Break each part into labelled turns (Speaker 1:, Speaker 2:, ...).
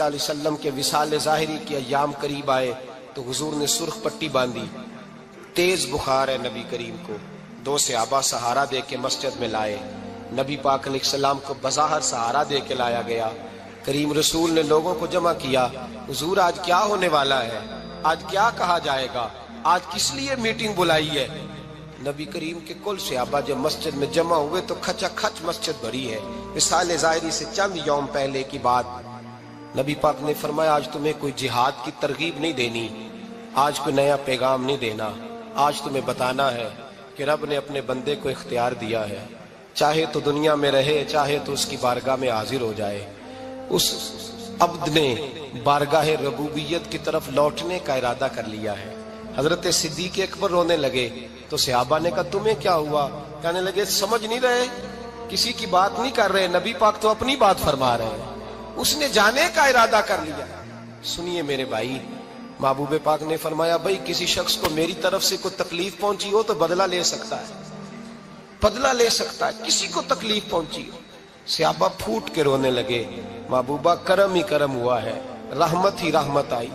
Speaker 1: علیہ وسلم کے وصال ظاہری کے ایام قریب آئے تو حضور نے سرخ پٹی باندھی، تیز بخار ہے نبی کریم کو، 2 صحابہ سہارا دے کے مسجد میں لائے، نبی پاک علیہ السلام کو بظاہر سہارا دے کے لایا گیا۔ کریم رسول نے لوگوں کو جمع کیا، حضور آج کیا ہونے والا ہے، آج کیا کہا جائے گا، آج کس لیے میٹنگ بلائی ہے؟ نبی کریم کے کل صحابہ جب مسجد میں جمع ہوئے تو کھچا کھچ مسجد بھری ہے۔ وصال ظاہری سے چند یوم پہلے کی بات، نبی پاک نے فرمایا آج تمہیں کوئی جہاد کی ترغیب نہیں دینی، آج کوئی نیا پیغام نہیں دینا، آج تمہیں بتانا ہے کہ رب نے اپنے بندے کو اختیار دیا ہے، چاہے تو دنیا میں رہے، چاہے تو اس کی بارگاہ میں حاضر ہو جائے۔ اس عبد نے بارگاہ ربوبیت کی طرف لوٹنے کا ارادہ کر لیا ہے۔ حضرت صدیق اکبر رونے لگے تو صحابہ نے کہا تمہیں کیا ہوا؟ کہنے لگے سمجھ نہیں رہے، کسی کی بات نہیں کر رہے، نبی پاک تو اپنی بات فرما رہے ہیں، اس نے جانے کا ارادہ کر لیا۔ سنیے میرے بھائی، محبوب پاک نے فرمایا بھائی کسی شخص کو میری طرف سے کوئی تکلیف پہنچی ہو تو بدلہ لے سکتا ہے، بدلہ لے سکتا ہے، کسی کو تکلیف پہنچی ہو۔ صحابہ پھوٹ کے رونے لگے، محبوبہ کرم ہی کرم ہوا ہے، رحمت ہی رحمت آئی،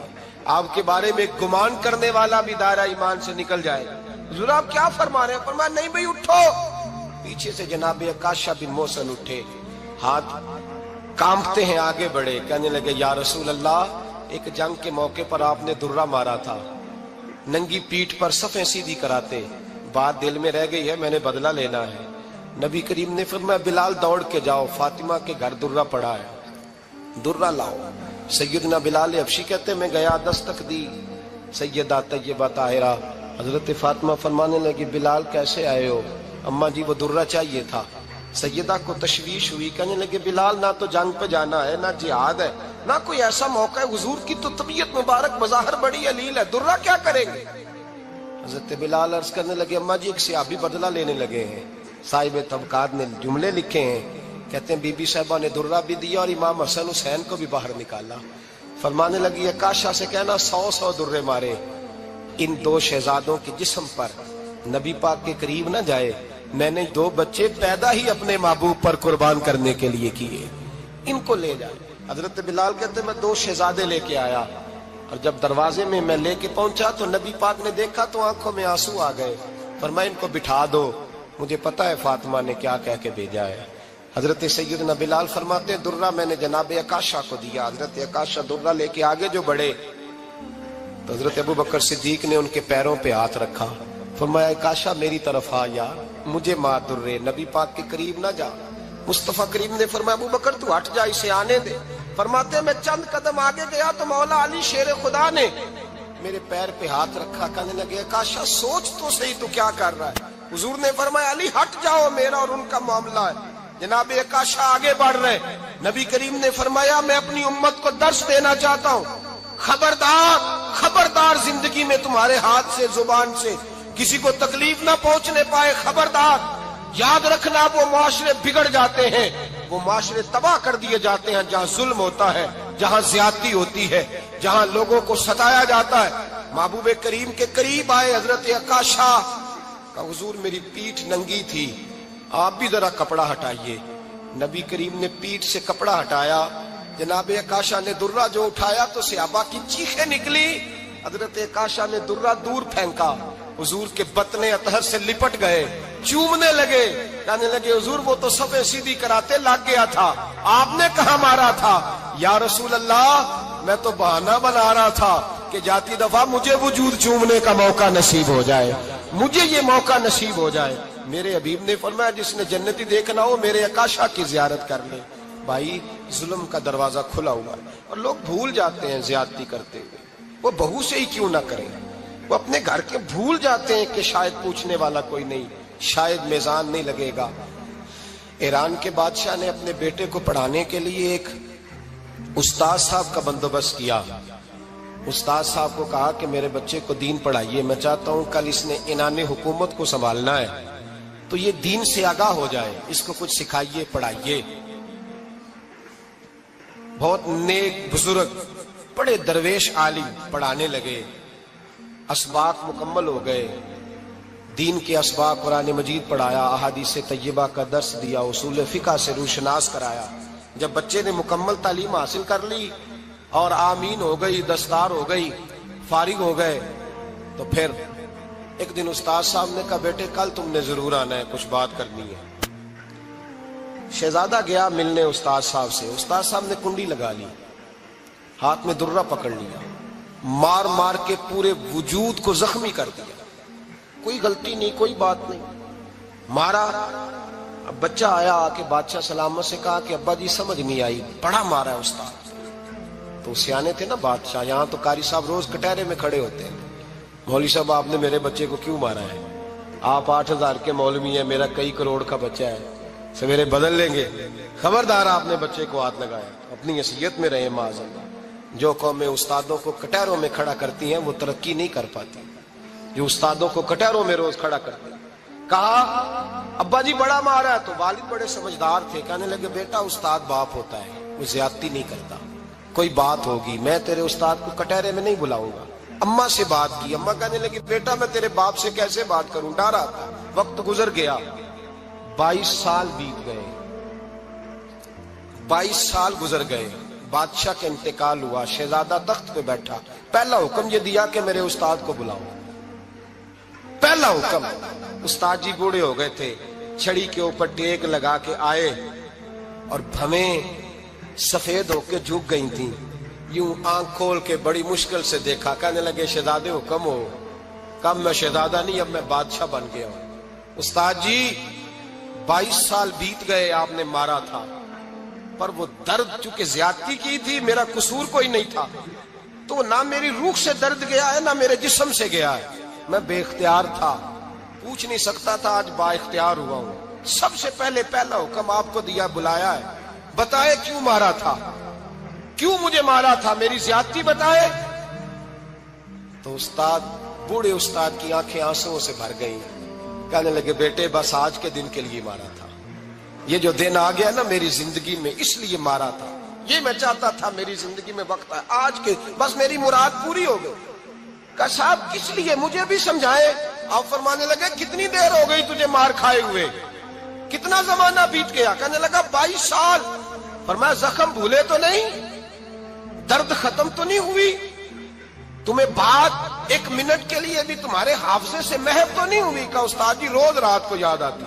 Speaker 1: آپ کے بارے میں گمان کرنے والا بھی دائرہ ایمان سے نکل جائے۔ حضور آپ کیا فرما رہے ہیں؟ فرمایا نہیں بھئی اٹھو۔ پیچھے سے جناب عکاشہ بن محصن اٹھے، ہاتھ کانپتے ہیں، آگے بڑھے، کہنے لگے یا رسول اللہ، ایک جنگ کے موقع پر آپ نے درہ مارا تھا، ننگی پیٹھ پر صفیں سیدھی کراتے، بات دل میں رہ گئی ہے، میں نے بدلہ لینا ہے۔ نبی کریم نے فرمایا بلال دوڑ کے جاؤ، فاطمہ کے گھر درہ پڑا ہے، درہ لاؤ۔ سیدنا بلال حبشی کہتے میں گیا، دستک دی سیدہ طیبہ طاہرہ، حضرت فاطمہ فرمانے لگی بلال کیسے آئے ہو؟ اماں جی وہ درہ چاہیے تھا۔ سیدہ کو تشویش ہوئی، کہنے لگے بلال نہ تو جنگ پہ جانا ہے، نہ جہاد ہے، نہ کوئی ایسا موقع ہے، حضور کی تو طبیعت مبارک بظاہر بڑی علیل ہے، درہ کیا کریں گے؟ حضرت بلال عرض کرنے لگے اماں جی ایک صحابی بدلہ لینے لگے ہیں، صاحب طبقات نے جملے لکھے ہیں، کہتے ہیں بی بی صاحبہ نے درہ بھی دیا اور امام حسن حسین کو بھی باہر نکالا۔ فرمانے لگی عکاشہ سے کہنا 100 درے مارے، ان 2 شہزادوں کے جسم پر نبی پاک کے قریب نہ جائے، میں نے 2 بچے پیدا ہی اپنے محبوب پر قربان کرنے کے لیے کیے، ان کو لے جائے۔ حضرت بلال کہتے ہیں میں 2 شہزادے لے کے آیا، اور جب دروازے میں میں لے کے پہنچا تو نبی پاک نے دیکھا تو آنکھوں میں آنسو آ گئے۔ فرمایا ان کو بٹھا دو، مجھے پتا ہے فاطمہ نے کیا کہہ کے بھیجا ہے۔ حضرت سیدنا بلال فرماتے ہیں درہ میں نے جناب عکاشہ کو دیا، حضرت عکاشہ درہ لے کے آگے جو بڑھے تو حضرت ابو بکر صدیق نے ان کے پیروں پہ ہاتھ رکھا، فرمایا عکاشہ میری طرف آ یار، مجھے ماں درے، نبی پاک کے قریب نہ جا۔ مصطفیٰ کریم نے فرمایا ابو بکر تو ہٹ جا، اسے آنے دے۔ فرماتے ہیں میں چند قدم آگے گیا تو مولا علی شیر خدا نے میرے پیر پہ ہاتھ رکھا، کہنے لگے عکاشہ سوچ تو صحیح تو کیا کر رہا ہے؟ حضور نے فرمایا علی ہٹ جاؤ، میرا اور ان کا معاملہ ہے۔ جناب عکاشہ آگے بڑھ رہے، نبی کریم نے فرمایا میں اپنی امت کو درس دینا چاہتا ہوں، خبردار خبردار زندگی میں تمہارے ہاتھ سے زبان سے کسی کو تکلیف نہ پہنچنے پائے، خبردار یاد رکھنا وہ معاشرے بگڑ جاتے ہیں، وہ معاشرے تباہ کر دیے جاتے ہیں جہاں ظلم ہوتا ہے، جہاں زیادتی ہوتی ہے، جہاں لوگوں کو ستایا جاتا ہے۔ محبوب کریم کے قریب آئے حضرت عکاشہ، کہا حضور میری پیٹھ ننگی تھی، آپ بھی ذرا کپڑا ہٹائیے۔ نبی کریم نے پیٹھ سے کپڑا ہٹایا، جناب عکاشہ نے درہ جو اٹھایا تو صحابہ کی چیخیں نکلی، حضرت عکاشہ نے درہ دور پھینکا، حضور کے بطن اطہر سے لپٹ گئے، چومنے لگے، کہنے لگے حضور وہ تو صفیں سیدھی کراتے لگ گیا تھا، آپ نے کہاں مارا تھا؟ یا رسول اللہ میں تو بہانہ بنا رہا تھا کہ جاتی دفعہ مجھے وجود چومنے کا موقع نصیب ہو جائے، مجھے یہ موقع نصیب ہو جائے۔ میرے حبیب نے فرمایا جس نے جنتی دیکھنا ہو میرے عکاشہ کی زیارت کر لے۔ بھائی ظلم کا دروازہ کھلا ہوا ہے اور لوگ بھول جاتے ہیں زیادتی کرتے ہوئے، وہ بہو سے ہی کیوں نہ کریں، وہ اپنے گھر کے بھول جاتے ہیں کہ شاید پوچھنے والا کوئی نہیں، شاید میزان نہیں لگے گا۔ ایران کے بادشاہ نے اپنے بیٹے کو پڑھانے کے لیے ایک استاد صاحب کا بندوبست کیا۔ استاد صاحب کو کہا کہ میرے بچے کو دین پڑھائیے، میں چاہتا ہوں کل اس نے عنان حکومت کو سنبھالنا ہے تو یہ دین سے آگاہ ہو جائے، اس کو کچھ سکھائیے پڑھائیے۔ بہت نیک بزرگ بڑے درویش عالم پڑھانے لگے، اسباق مکمل ہو گئے، دین کے اسباق قرآن مجید پڑھایا، احادیث طیبہ کا درس دیا، اصول فقہ سے روشناس کرایا۔ جب بچے نے مکمل تعلیم حاصل کر لی اور آمین ہو گئی، دستار ہو گئی، فارغ ہو گئے، تو پھر ایک دن استاد صاحب نے کہا بیٹے کل تم نے ضرور آنا ہے، کچھ بات کرنی ہے۔ شہزادہ گیا ملنے استاد صاحب سے، استاد صاحب نے کنڈی لگا لی، ہاتھ میں درہ پکڑ لیا، مار مار کے پورے وجود کو زخمی کر دیا، کوئی غلطی نہیں، کوئی بات نہیں، مارا۔ اب بچہ آیا آ کے بادشاہ سلامت سے کہا کہ ابا جی سمجھ نہیں آئی، بڑا مارا ہے استاد۔ تو سیانے تھے نا بادشاہ، یہاں تو قاری صاحب روز کٹہرے میں کھڑے ہوتے ہیں، مولوی صاحب آپ نے میرے بچے کو کیوں مارا ہے؟ آپ 8,000 کے مولوی ہیں، میرا کئی کروڑ کا بچہ ہے، سویرے بدل لیں گے، خبردار آپ نے بچے کو ہاتھ لگایا، اپنی حیثیت میں رہے معاذ اللہ۔ جو قومیں استادوں کو کٹہروں میں کھڑا کرتی ہیں وہ ترقی نہیں کر پاتی، جو استادوں کو کٹہروں میں روز کھڑا کرتے ہیں۔ کہا ابا جی بڑا مارا ہے، تو والد بڑے سمجھدار تھے، کہنے لگے بیٹا استاد باپ ہوتا ہے، وہ زیادتی نہیں کرتا، کوئی بات ہوگی، میں تیرے استاد کو کٹہرے میں نہیں بلاؤں گا۔ اماں سے بات کی، اماں کہنے لگی بیٹا میں تیرے باپ سے کیسے بات کروں، ڈر آتا۔ وقت گزر گیا، 22 سال بیت گئے، 22 سال گزر گئے، بادشاہ کا انتقال ہوا، شہزادہ تخت پہ بیٹھا، پہلا حکم یہ دیا کہ میرے استاد کو بلاؤ، پہلا حکم۔ استاد جی بوڑھے ہو گئے تھے، چھڑی کے اوپر ٹیک لگا کے آئے اور بھویں سفید ہو کے جھک گئی تھیں، یوں آنکھ کھول کے بڑی مشکل سے دیکھا، کہنے لگے شہزادے حکم ہو۔ کب میں شہزادہ نہیں، اب میں بادشاہ بن گیا ہوں۔ استاد جی 22 سال بیت گئے، آپ نے مارا تھا، پر وہ درد چونکہ زیادتی کی تھی، میرا قصور کوئی نہیں تھا، تو نہ میری روح سے درد گیا ہے نہ میرے جسم سے گیا ہے، میں بے اختیار تھا، پوچھ نہیں سکتا تھا، آج با اختیار ہوا ہوں۔ سب سے پہلے پہلا حکم آپ کو دیا، بلایا ہے، بتائے کیوں مارا تھا، کیوں مجھے مارا تھا، میری زیادتی بتائے۔ تو استاد، بوڑھے استاد کی آنکھیں آنسوؤں سے بھر گئی، کہنے لگے بیٹے بس آج کے دن کے لیے مارا تھا، یہ جو دن آ گیا نا میری زندگی میں، اس لیے مارا تھا، یہ میں چاہتا تھا میری زندگی میں وقت آئے، آج کے بس میری مراد پوری ہو گئی۔ کہا صاحب کس لیے، مجھے بھی سمجھائے۔ آپ فرمانے لگے کتنی دیر ہو گئی تجھے مار کھائے ہوئے، کتنا زمانہ بیت گیا؟ کہنے لگا 22 سال۔ فرمایا زخم بھولے تو نہیں، درد ختم تو نہیں ہوئی، تمہیں بات 1 منٹ کے لیے بھی تمہارے حافظے سے محو تو نہیں ہوئی؟ کہا استاد جی روز رات کو یاد آتی،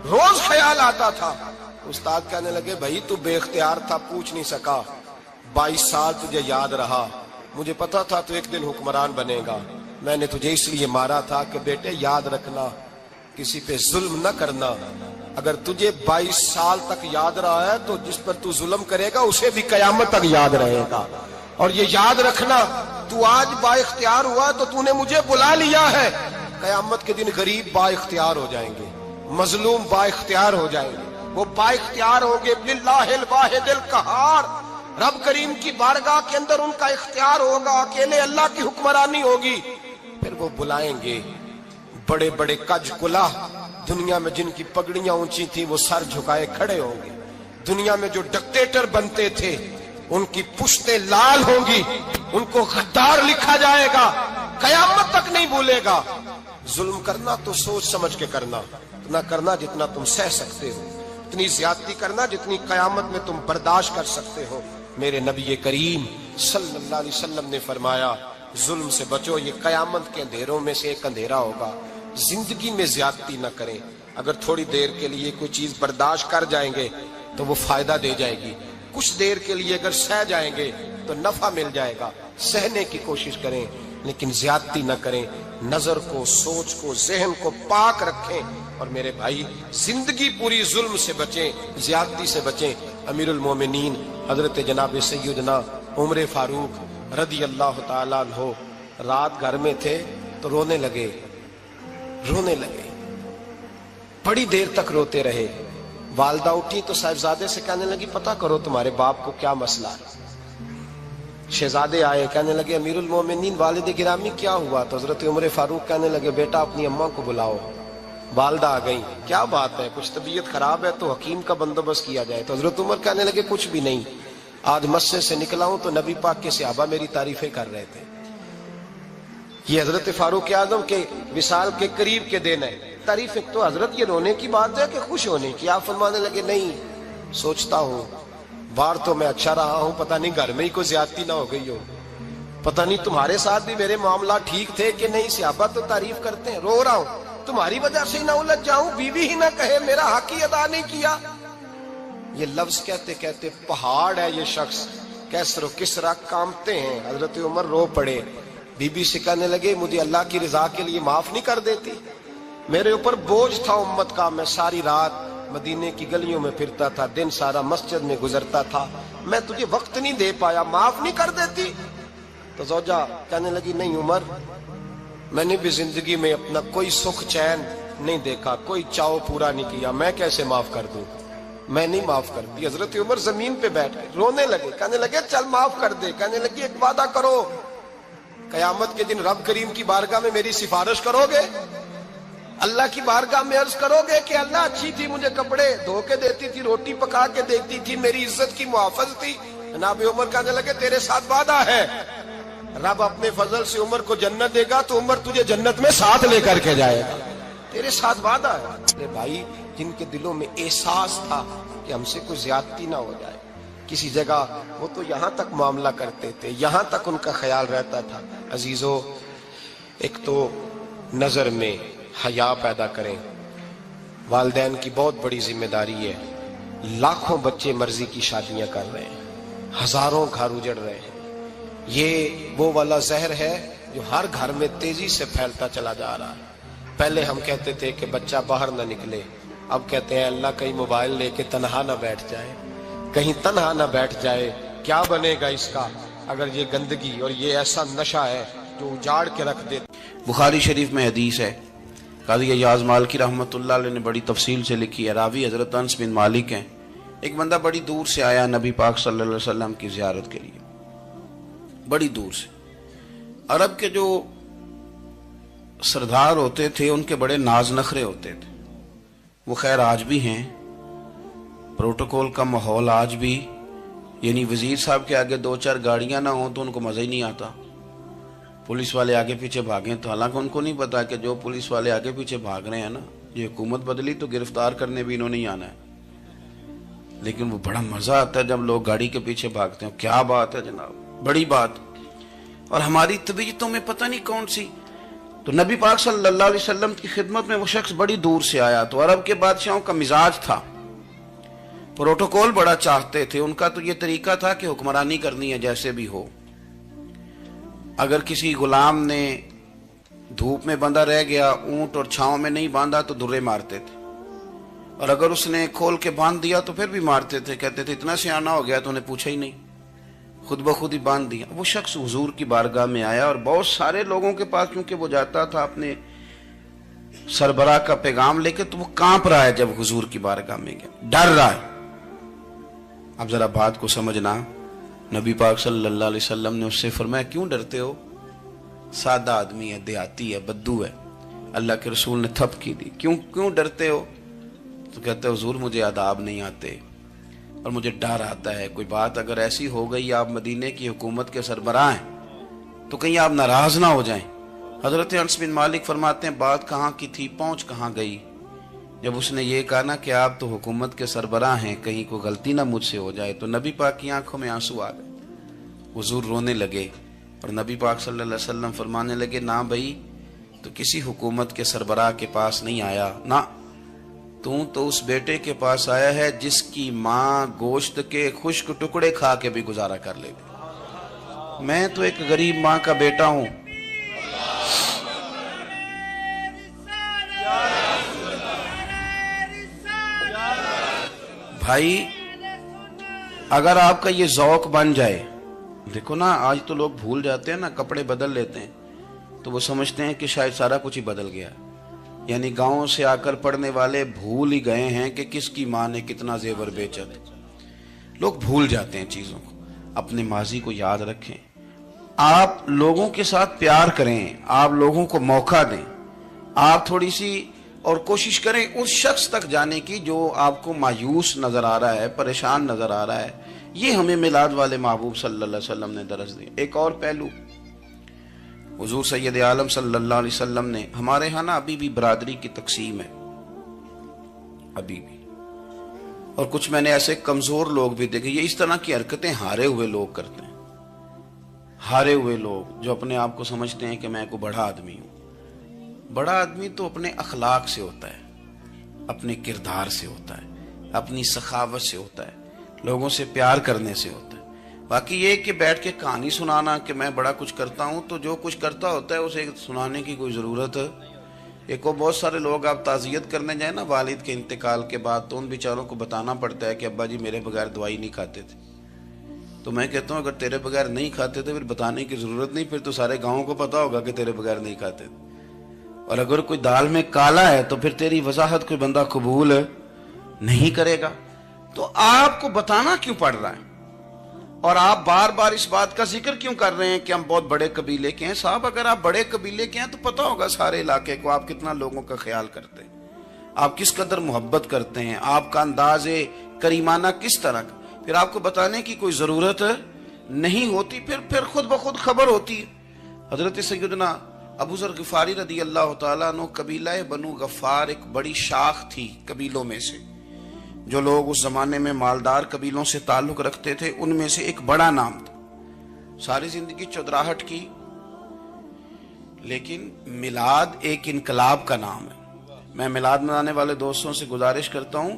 Speaker 1: روز خیال آتا تھا۔ استاد کہنے لگے بھائی تو بے اختیار تھا، پوچھ نہیں سکا، 22 سال تجھے یاد رہا، مجھے پتا تھا تو ایک دن حکمران بنے گا، میں نے تجھے اس لیے مارا تھا کہ بیٹے یاد رکھنا، کسی پہ ظلم نہ کرنا، اگر تجھے 22 سال تک یاد رہا ہے تو جس پر تو ظلم کرے گا اسے بھی قیامت تک یاد رہے گا، اور یہ یاد رکھنا تو آج با اختیار ہوا تو تو نے مجھے بلا لیا ہے، قیامت کے دن غریب با اختیار ہو جائیں گے، مظلوم با اختیار ہو جائیں گے، وہ با اختیار ہوں گے، للہ الواحد القہار، رب کریم کی بارگاہ کے اندر ان کا اختیار ہوگا، اکیلے اللہ کی حکمرانی ہوگی، پھر وہ بلائیں گے بڑے بڑے کج کلاہ، دنیا میں جن کی پگڑیاں اونچی تھیں وہ سر جھکائے کھڑے ہوں گے، دنیا میں جو ڈکٹیٹر بنتے تھے ان کی پشتیں لال ہوں گی، ان کو غدار لکھا جائے گا، قیامت تک نہیں بھولے گا۔ ظلم کرنا تو سوچ سمجھ کے کرنا، اتنا کرنا جتنا تم سہ سکتے ہو، اتنی زیادتی کرنا جتنی قیامت میں تم برداشت کر سکتے ہو۔ میرے نبی کریم صلی اللہ علیہ وسلم نے فرمایا ظلم سے بچو، یہ قیامت کے اندھیروں میں سے ایک اندھیرا ہوگا، زندگی میں زیادتی نہ کریں، اگر تھوڑی دیر کے لیے کوئی چیز برداشت کر جائیں گے تو وہ فائدہ دے جائے گی، کچھ دیر کے لیے اگر سہ جائیں گے تو نفع مل جائے گا، سہنے کی کوشش کریں لیکن زیادتی نہ کریں، نظر کو، سوچ کو، ذہن کو پاک رکھیں، اور میرے بھائی زندگی پوری ظلم سے بچیں، زیادتی سے بچیں۔ امیر المومنین حضرت جناب سیدنا عمر فاروق رضی اللہ تعالیٰ عنہ رات گھر میں تھے تو رونے لگے، بڑی دیر تک روتے رہے، والدہ اٹھی تو صاحبزادے سے کہنے لگی پتہ کرو تمہارے باپ کو کیا مسئلہ ہے۔ شہزادے آئے، کہنے لگے امیر المومنین والد گرامی کیا ہوا؟ تو حضرت عمر فاروق کہنے لگے بیٹا اپنی اماں کو بلاؤ۔ والدہ آ گئی، کیا بات ہے، کچھ طبیعت خراب ہے تو حکیم کا بندوبست کیا جائے۔ تو حضرت عمر کہنے لگے کچھ بھی نہیں، آج مسجد سے نکلا ہوں تو نبی پاک کے صحابہ میری تعریفیں کر رہے تھے۔ یہ حضرت فاروق اعظم کے وصال کے قریب کے دن ہے، تعریفیں تو حضرت یہ رونے کی بات ہے کہ خوش ہونے کی؟ آپ فرمانے لگے نہیں، سوچتا ہوں باہر تو میں اچھا رہا ہوں، پتہ نہیں گھر میں ہی کوئی زیادتی نہ ہو گئی ہو، پتہ نہیں تمہارے ساتھ بھی میرے معاملات ٹھیک تھے کہ نہیں۔ صحابہ تو تعریف کرتے ہیں، رو رہا ہوں تمہاری وجہ سے ہی نہ الجھ جاؤں، بیوی ہی نہ کہے میرا حق ہی ادا نہیں کیا۔ یہ لفظ کہتے کہتے پہاڑ ہے یہ شخص، کیسر و کسرا کانپتے ہیں۔ حضرت عمر رو پڑے، بی بی سے کہنے لگے مجھے اللہ کی رضا کے لیے معاف نہیں کر دیتی؟ میرے اوپر بوجھ تھا امت کا، میں ساری رات مدینے کی گلیوں میں پھرتا تھا، دن سارا مسجد میں گزرتا تھا، میں تجھے وقت نہیں دے پایا، معاف نہیں کر دیتی؟ تو زوجہ کہنے لگی نہیں عمر، میں نے بھی زندگی میں اپنا کوئی سکھ چین نہیں دیکھا، کوئی چاؤ پورا نہیں کیا، میں کیسے معاف کر دوں؟ میں نہیں معاف کرتی۔ حضرت عمر زمین پہ بیٹھ گئے، رونے لگے، کہنے لگے چل معاف کر دے۔ کہنے لگی ایک وعدہ کرو، قیامت کے دن رب کریم کی بارگاہ میں میری سفارش کرو گے؟ اللہ کی بارگاہ میں عرض کرو گے کہ اللہ اچھی تھی، مجھے کپڑے دھو کے دیتی تھی، روٹی پکا کے دیتی تھی، میری عزت کی محافظ تھی؟ جناب عمر کہنے لگے تیرے ساتھ وعدہ ہے، رب اپنے فضل سے عمر کو جنت دے گا تو عمر تجھے جنت میں ساتھ لے کر کے جائے گا، تیرے ساتھ وعدہ ہے۔ میرے بھائی جن کے دلوں میں احساس تھا کہ ہم سے کوئی زیادتی نہ ہو جائے کسی جگہ، وہ تو یہاں تک معاملہ کرتے تھے، یہاں تک ان کا خیال رہتا تھا۔ عزیزو، ایک تو نظر میں حیا پیدا کریں، والدین کی بہت بڑی ذمہ داری ہے۔ لاکھوں بچے مرضی کی شادیاں کر رہے ہیں، ہزاروں گھر اجڑ رہے ہیں، یہ وہ والا زہر ہے جو ہر گھر میں تیزی سے پھیلتا چلا جا رہا ہے۔ پہلے ہم کہتے تھے کہ بچہ باہر نہ نکلے، اب کہتے ہیں اللہ کہیں موبائل لے کے تنہا نہ بیٹھ جائے، کہیں تنہا نہ بیٹھ جائے، کیا بنے گا اس کا اگر یہ گندگی اور یہ ایسا نشہ ہے جو اجاڑ کے رکھ دے۔
Speaker 2: بخاری شریف میں حدیث ہے، قاضی ایاز مالکی رحمۃ اللہ علیہ نے بڑی تفصیل سے لکھی ہے، راوی حضرت انس بن مالک ہیں۔ ایک بندہ بڑی دور سے آیا نبی پاک صلی اللہ علیہ وسلم کی زیارت کے لیے، بڑی دور سے۔ عرب کے جو سردار ہوتے تھے ان کے بڑے ناز نخرے ہوتے تھے، وہ خیر آج بھی ہیں، پروٹوکول کا ماحول آج بھی، یعنی وزیر صاحب کے آگے دو چار گاڑیاں نہ ہوں تو ان کو مزہ ہی نہیں آتا، پولیس والے آگے پیچھے بھاگیں تو حالانکہ ان کو نہیں پتا کہ جو پولیس والے آگے پیچھے بھاگ رہے ہیں نا، یہ حکومت بدلی تو گرفتار کرنے بھی انہوں نے آنا ہے، لیکن وہ بڑا مزہ آتا ہے جب لوگ گاڑی کے پیچھے بھاگتے ہیں۔ کیا بات ہے جناب، بڑی بات۔ اور ہماری طبیعتوں میں پتہ نہیں کون سی، تو نبی پاک صلی اللہ علیہ وسلم کی خدمت میں وہ شخص بڑی دور سے آیا، تو عرب کے بادشاہوں کا مزاج تھا، پروٹوکول بڑا چاہتے تھے، ان کا تو یہ طریقہ تھا کہ حکمرانی کرنی ہے جیسے بھی ہو۔ اگر کسی غلام نے دھوپ میں بندھا رہ گیا، اونٹ اور چھاؤں میں نہیں باندھا تو درے مارتے تھے، اور اگر اس نے کھول کے باندھ دیا تو پھر بھی مارتے تھے، کہتے تھے اتنا سیانا ہو گیا تو انہیں پوچھا ہی نہیں، خود بخود ہی باندھ دیا۔ وہ شخص حضور کی بارگاہ میں آیا اور بہت سارے لوگوں کے پاس کیونکہ وہ جاتا تھا اپنے سربراہ کا پیغام لے کے، تو وہ کانپ رہا ہے جب حضور کی بارگاہ میں گیا، ڈر رہا ہے۔ اب ذرا بات کو سمجھنا، نبی پاک صلی اللہ علیہ وسلم نے اس سے فرمایا کیوں ڈرتے ہو؟ سادہ آدمی ہے، دیہاتی ہے، بدو ہے۔ اللہ کے رسول نے تھپ کی دی، کیوں ڈرتے ہو؟ تو کہتے حضور مجھے آداب نہیں آتے اور مجھے ڈر آتا ہے، کوئی بات اگر ایسی ہو گئی، آپ مدینے کی حکومت کے سربراہ ہیں تو کہیں آپ ناراض نہ ہو جائیں۔ حضرت انس بن مالک فرماتے ہیں بات کہاں کی تھی، پہنچ کہاں گئی؟ جب اس نے یہ کہا نا کہ آپ تو حکومت کے سربراہ ہیں، کہیں کوئی غلطی نہ مجھ سے ہو جائے، تو نبی پاک کی آنکھوں میں آنسو آ گئے، حضور رونے لگے، اور نبی پاک صلی اللہ علیہ وسلم فرمانے لگے نہ بھائی، تو کسی حکومت کے سربراہ کے پاس نہیں آیا، نہ تو اس بیٹے کے پاس آیا ہے جس کی ماں گوشت کے خشک ٹکڑے کھا کے بھی گزارا کر لے گی۔ میں تو ایک غریب ماں کا بیٹا ہوں۔ بھائی اگر آپ کا یہ ذوق بن جائے، دیکھو نا آج تو لوگ بھول جاتے ہیں نا، کپڑے بدل لیتے ہیں تو وہ سمجھتے ہیں کہ شاید سارا کچھ ہی بدل گیا، یعنی گاؤں سے آ کر پڑھنے والے بھول ہی گئے ہیں کہ کس کی ماں نے کتنا زیور بیچا تھا۔ لوگ بھول جاتے ہیں چیزوں کو، اپنے ماضی کو یاد رکھیں، آپ لوگوں کے ساتھ پیار کریں، آپ لوگوں کو موقع دیں، آپ تھوڑی سی اور کوشش کریں اس شخص تک جانے کی جو آپ کو مایوس نظر آ رہا ہے، پریشان نظر آ رہا ہے۔ یہ ہمیں میلاد والے محبوب صلی اللہ علیہ وسلم نے درس دیا۔ ایک اور پہلو، حضور سید عالم صلی اللہ علیہ وسلم نے، ہمارے ہاں نا ابھی بھی برادری کی تقسیم ہے، ابھی بھی اور کچھ میں نے ایسے کمزور لوگ بھی دیکھے. یہ اس طرح کی حرکتیں ہارے ہوئے لوگ کرتے ہیں. ہارے ہوئے لوگ جو اپنے آپ کو سمجھتے ہیں کہ میں کوئی بڑا آدمی ہوں. بڑا آدمی تو اپنے اخلاق سے ہوتا ہے, اپنے کردار سے ہوتا ہے, اپنی سخاوت سے ہوتا ہے, لوگوں سے پیار کرنے سے ہوتا ہے. باقی یہ کہ بیٹھ کے کہانی سنانا کہ میں بڑا کچھ کرتا ہوں, تو جو کچھ کرتا ہوتا ہے اسے سنانے کی کوئی ضرورت. ایک اور بہت سارے لوگ آپ تعزیت کرنے جائیں نا والد کے انتقال کے بعد, تو ان بیچاروں کو بتانا پڑتا ہے کہ ابا جی میرے بغیر دوائی نہیں کھاتے تھے. تو میں کہتا ہوں اگر تیرے بغیر نہیں کھاتے تھے پھر بتانے کی ضرورت نہیں, پھر تو سارے گاؤں کو پتا ہوگا کہ تیرے بغیر نہیں کھاتے تھے. اور اگر کوئی دال میں کالا ہے تو پھر تیری وضاحت کوئی بندہ قبول نہیں کرے گا. تو آپ کو بتانا کیوں پڑ رہا ہے, اور آپ بار بار اس بات کا ذکر کیوں کر رہے ہیں کہ ہم بہت بڑے قبیلے کے ہیں؟ صاحب اگر آپ بڑے قبیلے کے ہیں تو پتا ہوگا سارے علاقے کو آپ کتنا لوگوں کا خیال کرتے ہیں, آپ کس قدر محبت کرتے ہیں, آپ کا انداز کریمانہ کس طرح کا. پھر آپ کو بتانے کی کوئی ضرورت نہیں ہوتی, پھر خود بخود خبر ہوتی. حضرت سیدنا ابو ذر غفاری رضی اللہ تعالیٰ عنہ, قبیلہ بنو غفار ایک بڑی شاخ تھی قبیلوں میں سے. جو لوگ اس زمانے میں مالدار قبیلوں سے تعلق رکھتے تھے ان میں سے ایک بڑا نام تھا. ساری زندگی چودراہٹ کی, لیکن میلاد ایک انقلاب کا نام ہے. میں میلاد منانے والے دوستوں سے گزارش کرتا ہوں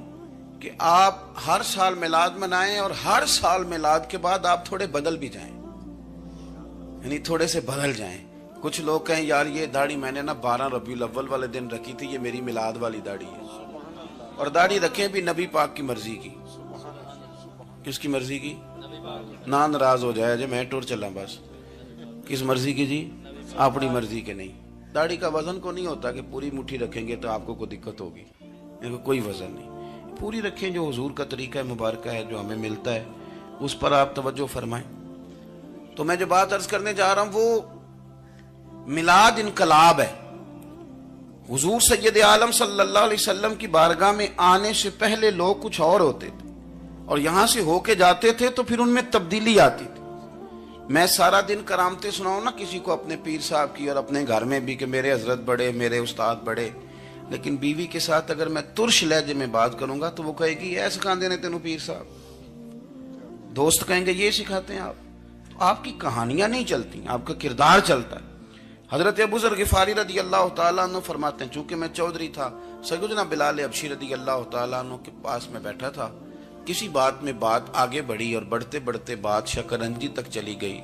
Speaker 2: کہ آپ ہر سال میلاد منائیں, اور ہر سال میلاد کے بعد آپ تھوڑے بدل بھی جائیں, یعنی تھوڑے سے بدل جائیں. کچھ لوگ کہیں یار یہ داڑھی میں نے نا 12 ربیع الاول والے دن رکھی تھی, یہ میری میلاد والی داڑھی ہے. اور داڑھی رکھیں بھی نبی پاک کی مرضی کی. کس کی مرضی کی؟ نہ ناراض ہو جائے جی میں ٹور چلا بس. کس مرضی کی جی؟ اپنی مرضی کے نہیں. داڑھی کا وزن کو نہیں ہوتا کہ پوری مٹھی رکھیں گے تو آپ کو کوئی دقت ہوگی, کوئی وزن نہیں. پوری رکھیں, جو حضور کا طریقہ مبارکہ ہے جو ہمیں ملتا ہے اس پر آپ توجہ فرمائیں. تو میں جو بات عرض کرنے جا رہا ہوں وہ میلاد انقلاب ہے. حضور سید عالم صلی اللہ علیہ وسلم کی بارگاہ میں آنے سے پہلے لوگ کچھ اور ہوتے تھے, اور یہاں سے ہو کے جاتے تھے تو پھر ان میں تبدیلی آتی تھی. میں سارا دن کرامتیں سناؤں نا کسی کو اپنے پیر صاحب کی, اور اپنے گھر میں بھی کہ میرے حضرت بڑے, میرے استاد بڑے, لیکن بیوی کے ساتھ اگر میں ترش لہجے میں بات کروں گا تو وہ کہے گی یہ سکھاندے نے تینوں پیر صاحب. دوست کہیں گے یہ سکھاتے ہیں آپ. تو آپ کی کہانیاں نہیں چلتی, آپ کا کردار چلتا ہے. حضرت ابو ذر غفاری رضی اللہ تعالیٰ عنہ فرماتے ہیں چونکہ میں چودھری تھا, سیدنا بلال حبشی رضی اللہ تعالیٰ عنہ کے پاس میں بیٹھا تھا. کسی بات میں بات آگے بڑھی اور بڑھتے بڑھتے بات شکنجی تک چلی گئی.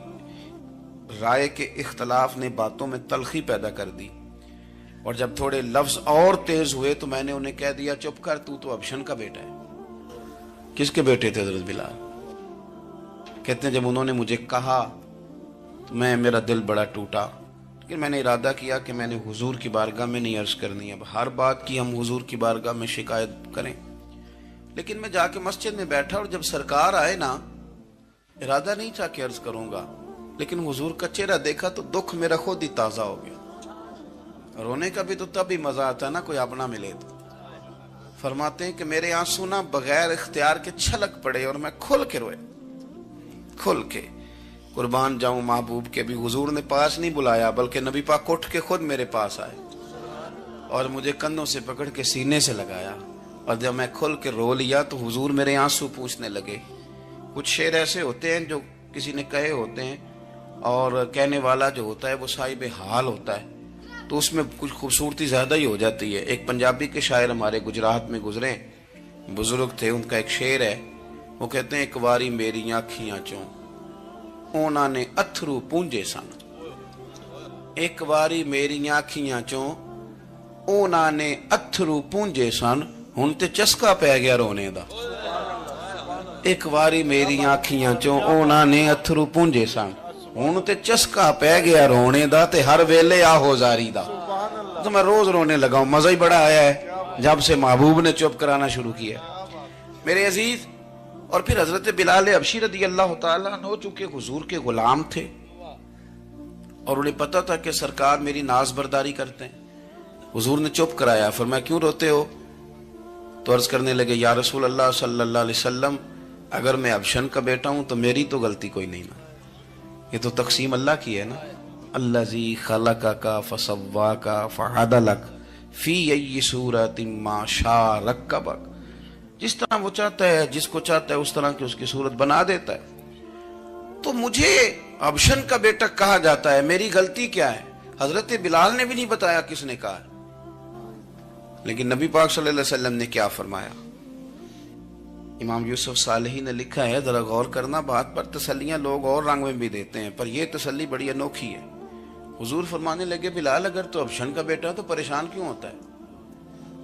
Speaker 2: رائے کے اختلاف نے باتوں میں تلخی پیدا کر دی, اور جب تھوڑے لفظ اور تیز ہوئے تو میں نے انہیں کہہ دیا چپ کر, تو ابشن کا بیٹا ہے. کس کے بیٹے تھے حضرت بلال؟ کہتے ہیں جب انہوں نے مجھے کہا تو میرا دل بڑا ٹوٹا, لیکن میں نے ارادہ کیا کہ میں نے حضور کی بارگاہ میں نہیں عرض کرنی. اب ہر بات کی ہم حضور کی بارگاہ میں شکایت کریں. لیکن میں جا کے مسجد میں بیٹھا, اور جب سرکار آئے نا, ارادہ نہیں تھا کہ عرض کروں گا, لیکن حضور کا چہرہ دیکھا تو دکھ میرا خود ہی تازہ ہو گیا. رونے کا بھی تو تب ہی مزہ آتا ہے نا کوئی اپنا ملے تو. فرماتے ہیں کہ میرے آنسو نا بغیر اختیار کے چھلک پڑے, اور میں کھل کے روئے, کھل کے. قربان جاؤں محبوب کے, بھی حضور نے پاس نہیں بلایا بلکہ نبی پاک اٹھ کے خود میرے پاس آئے اور مجھے کندھوں سے پکڑ کے سینے سے لگایا. اور جب میں کھل کے رو لیا تو حضور میرے آنسو پوچھنے لگے. کچھ شعر ایسے ہوتے ہیں جو کسی نے کہے ہوتے ہیں, اور کہنے والا جو ہوتا ہے وہ صاحب حال ہوتا ہے, تو اس میں کچھ خوبصورتی زیادہ ہی ہو جاتی ہے. ایک پنجابی کے شاعر ہمارے گجرات میں گزرے, بزرگ تھے, ان کا ایک شعر ہے, وہ کہتے ہیں ایک واری میری آنکھیاں چوں اونا نے اتھرو پونجے سن. ایک واری میری آنکھیاں چوں اونا نے اتھرو پونجے سن, ہن تے چسکا پہ گیا رونے دا. ایک واری میری آنکھیاں چوں اونا نے اتھرو پونجے سن, ہن تے چسکا پہ گیا رونے دا, تے ہر ویلے آہو زاری دا. تو میں روز رونے لگا ہوں, مزہ ہی بڑا آیا ہے جب سے محبوب نے چپ کرانا شروع کیا میرے عزیز. اور پھر حضرت بلال حبشی رضی اللہ تعالیٰ عنہ چونکہ حضور کے غلام تھے, اور انہیں پتا تھا کہ سرکار میری ناز برداری کرتے ہیں, حضور نے چپ کرایا. فرمایا کیوں روتے ہو؟ تو عرض کرنے لگے یا رسول اللہ صلی اللہ علیہ وسلم, اگر میں ابشن کا بیٹا ہوں تو میری تو غلطی کوئی نہیں نا, یہ تو تقسیم اللہ کی ہے نا. الذی خلقک فسواک فعدلک فی ای صورت ما شاء رکبک. جس طرح وہ چاہتا ہے، جس کو چاہتا ہے اس طرح کی اس کی صورت بنا دیتا ہے. تو مجھے ابشن کا بیٹا کہا جاتا ہے، میری غلطی کیا ہے؟ حضرت بلال نے بھی نہیں بتایا کس نے کہا. لیکن نبی پاک صلی اللہ علیہ وسلم نے کیا فرمایا؟ امام یوسف صالحی نے لکھا ہے، ذرا غور کرنا بات پر، تسلیاں لوگ اور رنگ میں بھی دیتے ہیں پر یہ تسلی بڑی انوکھی ہے. حضور فرمانے لگے، بلال اگر تو ابشن کا بیٹا تو پریشان کیوں ہوتا ہے؟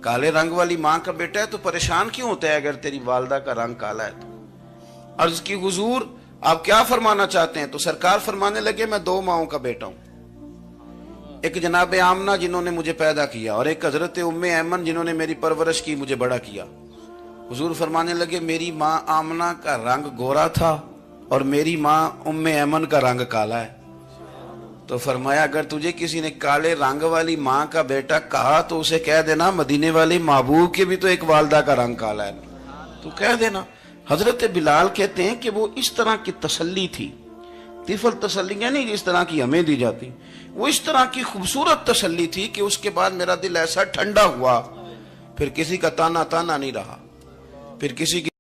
Speaker 2: کالے رنگ والی ماں کا بیٹا ہے تو پریشان کیوں ہوتا ہے اگر تیری والدہ کا رنگ کالا ہے تو؟ عرض کی حضور آپ کیا فرمانا چاہتے ہیں؟ تو سرکار فرمانے لگے، میں دو ماؤں کا بیٹا ہوں، ایک جناب آمنہ جنہوں نے مجھے پیدا کیا اور ایک حضرت ام ایمن جنہوں نے میری پرورش کی، مجھے بڑا کیا. حضور فرمانے لگے، میری ماں آمنہ کا رنگ گورا تھا اور میری ماں ام ایمن کا رنگ کالا ہے. تو فرمایا اگر تجھے کسی نے کالے رنگ والی ماں کا بیٹا کہا تو اسے کہہ دینا مدینے والے محبوب کے بھی تو ایک والدہ کا رنگ کالا ہے، تو کہہ دینا. حضرت بلال کہتے ہیں کہ وہ اس طرح کی تسلی تھی، طفل تسلیاں نہیں جس طرح کی ہمیں دی جاتی، وہ اس طرح کی خوبصورت تسلی تھی کہ اس کے بعد میرا دل ایسا ٹھنڈا ہوا، پھر کسی کا تانا نہیں رہا، پھر کسی کی